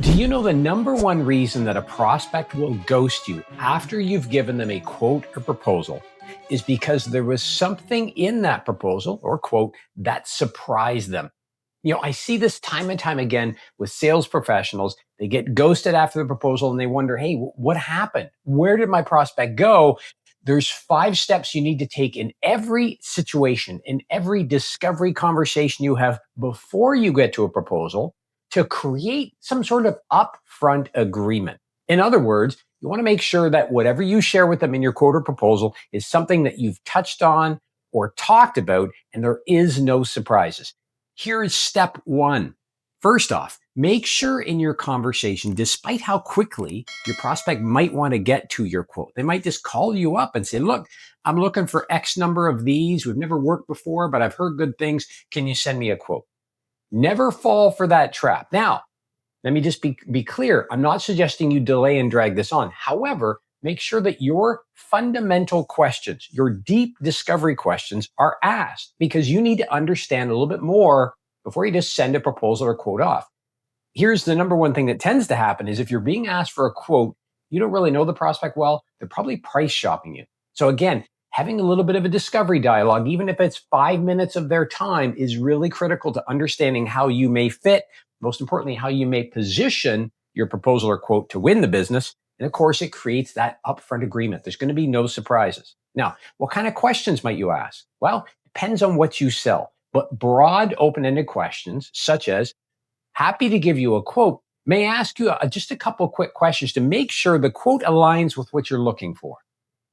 Do you know the number one reason that a prospect will ghost you after you've given them a quote or proposal is because there was something in that proposal or quote that surprised them? I see this time and time again with sales professionals. They get ghosted after the proposal and they wonder, hey, what happened? Where did my prospect go? There's 5 steps you need to take in every situation, in every discovery conversation you have before you get to a proposal to create some sort of upfront agreement. In other words, you want to make sure that whatever you share with them in your quote or proposal is something that you've touched on or talked about, and there is no surprises. Here is step 1. First off, make sure in your conversation, despite how quickly your prospect might want to get to your quote, they might just call you up and say, look, I'm looking for X number of these. We've never worked before, but I've heard good things. Can you send me a quote? Never fall for that trap. Now, let me just be clear. I'm not suggesting you delay and drag this on. However, make sure that your fundamental questions, your deep discovery questions are asked because you need to understand a little bit more before you just send a proposal or quote off. Here's the number one thing that tends to happen is if you're being asked for a quote, you don't really know the prospect well, they're probably price shopping you. So again, having a little bit of a discovery dialogue, even if it's 5 minutes of their time, is really critical to understanding how you may fit, most importantly, how you may position your proposal or quote to win the business. And of course, it creates that upfront agreement. There's going to be no surprises. Now, what kind of questions might you ask? Well, depends on what you sell, but broad, open-ended questions such as, happy to give you a quote, may I ask you just a couple quick questions to make sure the quote aligns with what you're looking for.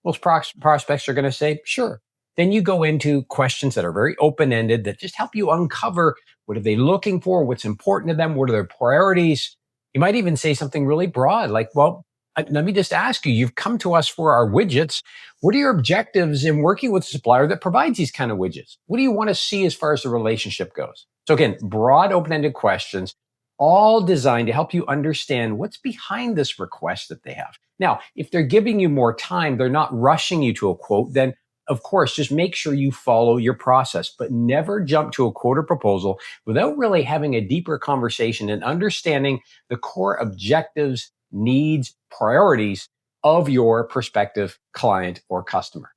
Most prospects are going to say, sure. Then you go into questions that are very open-ended that just help you uncover what are they looking for, what's important to them, what are their priorities. You might even say something really broad like, well, let me just ask you, you've come to us for our widgets. What are your objectives in working with a supplier that provides these kind of widgets? What do you want to see as far as the relationship goes? So again, broad, open-ended questions, all designed to help you understand what's behind this request that they have. Now, if they're giving you more time, they're not rushing you to a quote, then of course, just make sure you follow your process, but never jump to a quote or proposal without really having a deeper conversation and understanding the core objectives, needs, priorities of your prospective client or customer.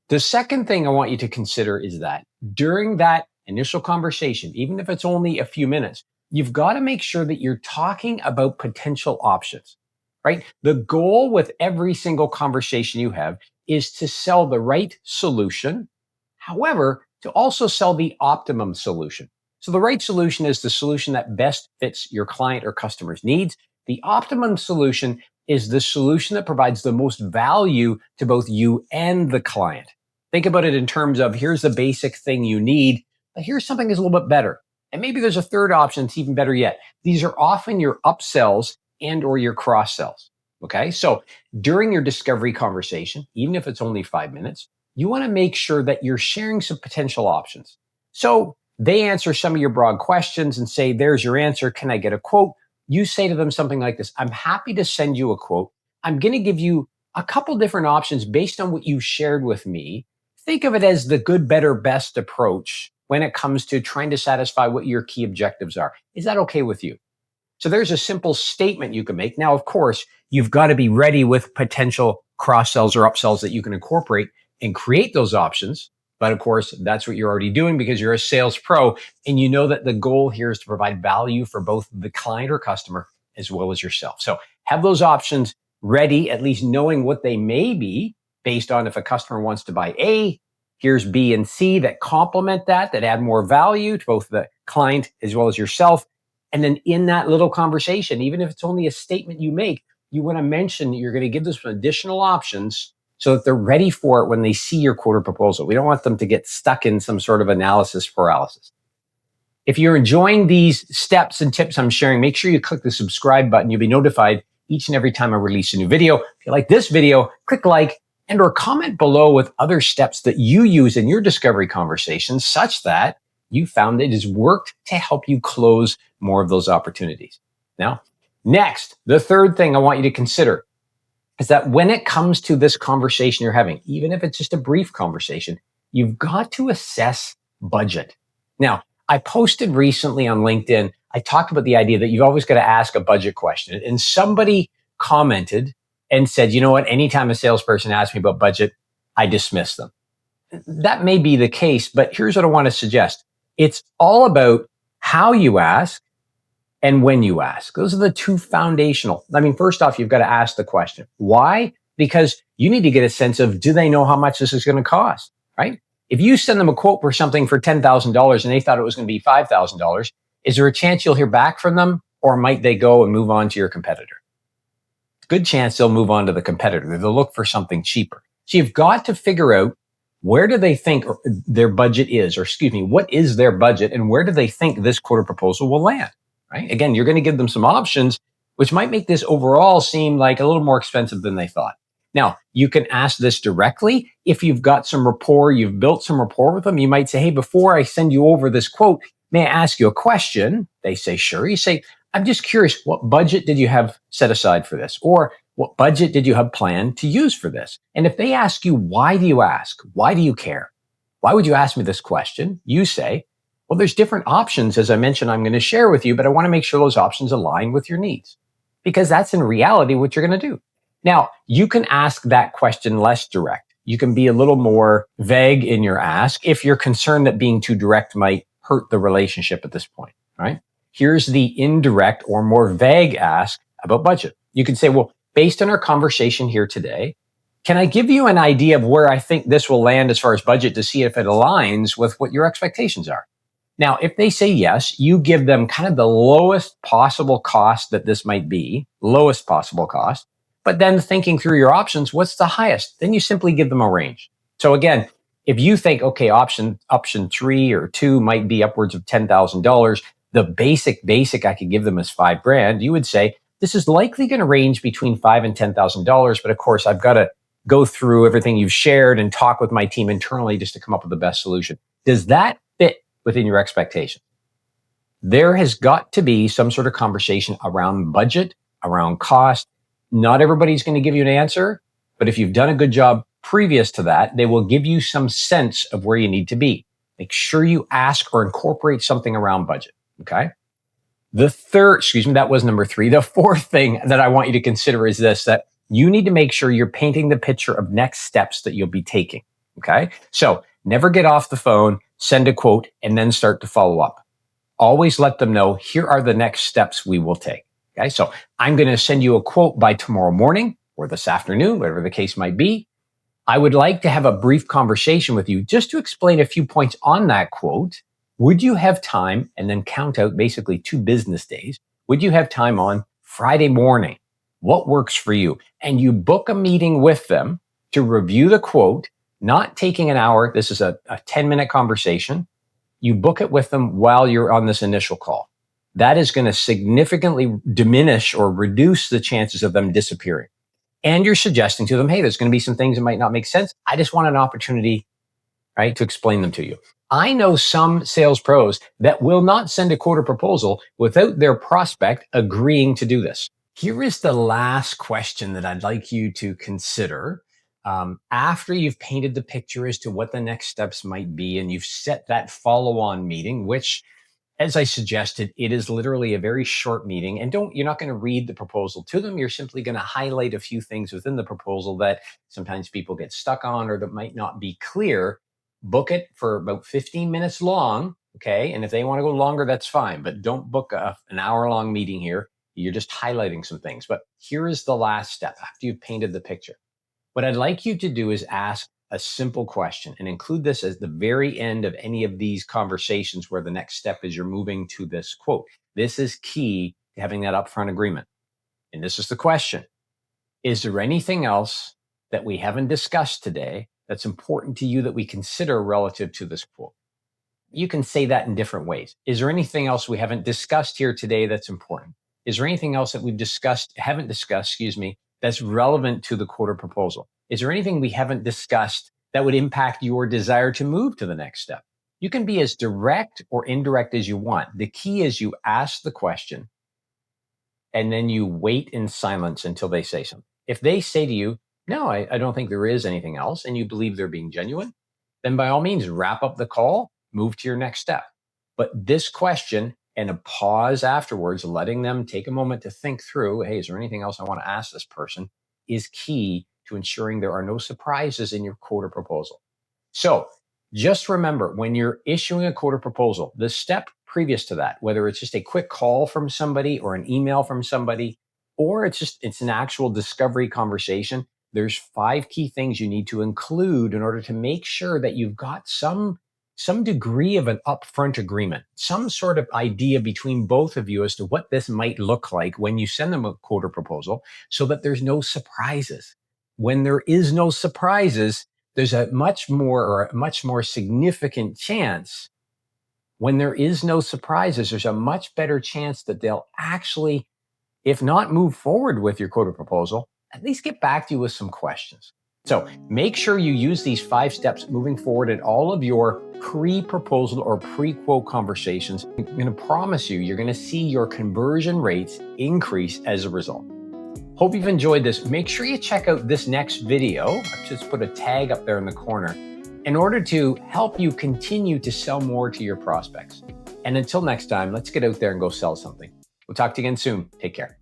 The second thing I want you to consider is that during that initial conversation, even if it's only a few minutes, you've got to make sure that you're talking about potential options, right? The goal with every single conversation you have is to sell the right solution. However, to also sell the optimum solution. So the right solution is the solution that best fits your client or customer's needs. The optimum solution is the solution that provides the most value to both you and the client. Think about it in terms of here's the basic thing you need, but here's something that's a little bit better. And maybe there's a third option that's even better yet. These are often your upsells and or your cross sells. Okay. So during your discovery conversation, even if it's only 5 minutes, you want to make sure that you're sharing some potential options. So they answer some of your broad questions and say, there's your answer. Can I get a quote? You say to them something like this, I'm happy to send you a quote. I'm going to give you a couple different options based on what you shared with me. Think of it as the good, better, best approach when it comes to trying to satisfy what your key objectives are. Is that okay with you? So there's a simple statement you can make. Now, of course, you've got to be ready with potential cross sells or upsells that you can incorporate and create those options. But of course, that's what you're already doing because you're a sales pro and you know that the goal here is to provide value for both the client or customer as well as yourself. So have those options ready, at least knowing what they may be based on if a customer wants to buy A, here's B and C that complement that add more value to both the client as well as yourself. And then in that little conversation, even if it's only a statement you make, you want to mention that you're going to give them some additional options so that they're ready for it when they see your quote or proposal. We don't want them to get stuck in some sort of analysis paralysis. If you're enjoying these steps and tips I'm sharing, make sure you click the subscribe button. You'll be notified each and every time I release a new video. If you like this video, click like and or comment below with other steps that you use in your discovery conversations such that you found it has worked to help you close more of those opportunities. Now, next, the third thing I want you to consider is that when it comes to this conversation you're having, even if it's just a brief conversation, you've got to assess budget. Now, I posted recently on LinkedIn, I talked about the idea that you've always got to ask a budget question. And somebody commented and said, you know what, anytime a salesperson asks me about budget, I dismiss them. That may be the case, but here's what I want to suggest. It's all about how you ask and when you ask. Those are the two foundational. I mean, first off, you've got to ask the question. Why? Because you need to get a sense of, do they know how much this is going to cost, right? If you send them a quote for something for $10,000 and they thought it was going to be $5,000, is there a chance you'll hear back from them, or might they go and move on to your competitor? Good chance they'll move on to the competitor. They'll look for something cheaper. So you've got to figure out, where do they think their budget is, or excuse me, what is their budget, and where do they think this quote or proposal will land, right? Again, you're going to give them some options, which might make this overall seem like a little more expensive than they thought. Now, you can ask this directly. If you've got some rapport, you've built some rapport with them, you might say, hey, before I send you over this quote, may I ask you a question? They say, sure. You say, I'm just curious, what budget did you have set aside for this? Or what budget did you have planned to use for this? And if they ask you, why do you ask? Why do you care? Why would you ask me this question? You say, well, there's different options, as I mentioned, I'm going to share with you, but I want to make sure those options align with your needs, because that's in reality what you're going to do. Now, you can ask that question less direct. You can be a little more vague in your ask if you're concerned that being too direct might hurt the relationship at this point, right? Here's the indirect or more vague ask about budget. You can say, well, based on our conversation here today, can I give you an idea of where I think this will land as far as budget to see if it aligns with what your expectations are? Now, if they say yes, you give them kind of the lowest possible cost that this might be, lowest possible cost, but then thinking through your options, what's the highest? Then you simply give them a range. So again, if you think, okay, option 3 or 2 might be upwards of $10,000, the basic I could give them is $5,000, you would say, this is likely going to range between $5,000 and $10,000. But of course, I've got to go through everything you've shared and talk with my team internally just to come up with the best solution. Does that fit within your expectation? There has got to be some sort of conversation around budget, around cost. Not everybody's going to give you an answer, but if you've done a good job previous to that, they will give you some sense of where you need to be. Make sure you ask or incorporate something around budget. Okay. That was number 3. The fourth thing that I want you to consider is this, that you need to make sure you're painting the picture of next steps that you'll be taking. Okay. So never get off the phone, send a quote, and then start to follow up. Always let them know, here are the next steps we will take. Okay. So I'm going to send you a quote by tomorrow morning or this afternoon, whatever the case might be. I would like to have a brief conversation with you just to explain a few points on that quote. Would you have time, and then count out basically 2 business days? Would you have time on Friday morning? What works for you? And you book a meeting with them to review the quote, not taking an hour. This is a 10-minute conversation. You book it with them while you're on this initial call. That is going to significantly diminish or reduce the chances of them disappearing. And you're suggesting to them, hey, there's going to be some things that might not make sense. I just want an opportunity, right, to explain them to you. I know some sales pros that will not send a quote or proposal without their prospect agreeing to do this. Here is the last question that I'd like you to consider. After you've painted the picture as to what the next steps might be, and you've set that follow-on meeting, which, as I suggested, it is literally a very short meeting, and you're not going to read the proposal to them. You're simply going to highlight a few things within the proposal that sometimes people get stuck on or that might not be clear. Book it for about 15 minutes long. Okay. And if they want to go longer, that's fine, but don't book an hour-long meeting here. You're just highlighting some things. But here is the last step after you've painted the picture. What I'd like you to do is ask a simple question and include this as the very end of any of these conversations where the next step is you're moving to this quote. This is key to having that upfront agreement. And this is the question. Is there anything else that we haven't discussed today that's important to you that we consider relative to this quote? You can say that in different ways. Is there anything else we haven't discussed here today that's important? Is there anything else that haven't discussed, that's relevant to the quote or proposal? Is there anything we haven't discussed that would impact your desire to move to the next step? You can be as direct or indirect as you want. The key is you ask the question and then you wait in silence until they say something. If they say to you, no, I don't think there is anything else, and you believe they're being genuine, then by all means, wrap up the call, move to your next step. But this question and a pause afterwards, letting them take a moment to think through, hey, is there anything else I want to ask this person, is key to ensuring there are no surprises in your quote or proposal. So just remember, when you're issuing a quote or proposal, the step previous to that, whether it's just a quick call from somebody or an email from somebody, or it's an actual discovery conversation, there's 5 key things you need to include in order to make sure that you've got some degree of an upfront agreement, some sort of idea between both of you as to what this might look like when you send them a quote or proposal, so that there's no surprises. When there is no surprises, there's a much more significant chance. When there is no surprises, there's a much better chance that they'll actually, if not move forward with your quote or proposal, at least get back to you with some questions. So make sure you use these 5 steps moving forward in all of your pre-proposal or pre-quote conversations. I'm going to promise you're going to see your conversion rates increase as a result. Hope you've enjoyed this. Make sure you check out this next video. I've just put a tag up there in the corner in order to help you continue to sell more to your prospects. And until next time, let's get out there and go sell something. We'll talk to you again soon. Take care.